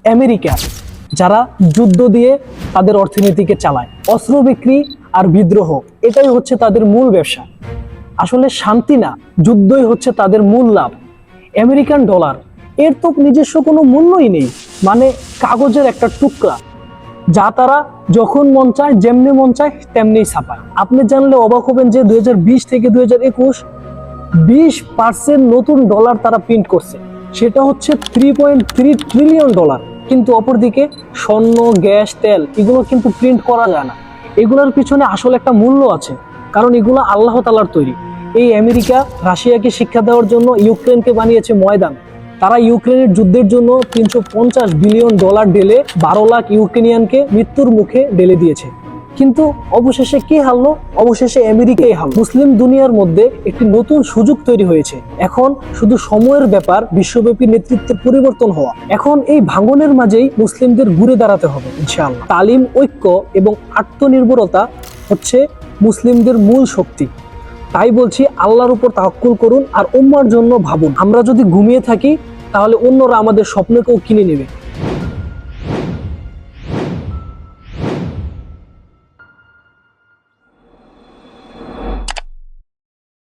America, যারা যুদ্ধ দিয়ে তাদের অর্থনীতিকে চালায়, অস্ত্র বিক্রি আর বিদ্রোহ, এটাই হচ্ছে তাদের মূল ব্যবসা। আসলে শান্তি না, যুদ্ধই হচ্ছে তাদের মূল লাভ। আমেরিকান ডলার, এর তো নিজস্ব কোনো মূল্যই নেই, মানে কাগজের একটা টুকরা, যা তারা যখন মন চায়, যেমনি মন চায় তেমনি ছাপায়। আপনি জানলে অবাক হবেন যে 2020 থেকে 2021 20% নতুন ডলার তারা প্রিন্ট করছে, সেটা হচ্ছে 3.3 ট্রিলিয়ন ডলার। কিন্তু অপরদিকে স্বর্ণ, গ্যাস, তেল এগুলো কিন্তু প্রিন্ট করা যায় না। এগুলোর পিছনে আসলে একটা মূল্য আছে, কারণ এগুলো আল্লাহ তাআলার তৈরি। এই আমেরিকা রাশিয়াকে শিক্ষা দেওয়ার জন্য ইউক্রেনকে বানিয়েছে ময়দান। তারা ইউক্রেনের যুদ্ধের জন্য 350 বিলিয়ন ডলার ঢেলে 12 লাখ ইউক্রেনিয়ানকে মৃত্যুর মুখে ঢেলে দিয়েছে। কিন্তু অবশেষে কি হারলো? অবশেষে আমেরিকাই হারলো। মুসলিম দুনিয়ার মধ্যে একটি নতুন সুযোগ তৈরি হয়েছে। এখন শুধু সময়ের ব্যাপার বিশ্বব্যাপী নেতৃত্বের পরিবর্তন হওয়া। এখন এই ভাঙনের মাঝেই মুসলিমদের ঘুরে দাঁড়াতে হবে ইনশাআল্লাহ। তালিম, ঐক্য এবং আত্মনির্ভরতা হচ্ছে মুসলিমদের মূল শক্তি। তাই বলছি, আল্লাহর উপর তাওয়াক্কুল করুন আর উম্মার জন্য ভাবুন। আমরা যদি ঘুমিয়ে থাকি তাহলে অন্যরা আমাদের স্বপ্নকেও কিনে নেবে।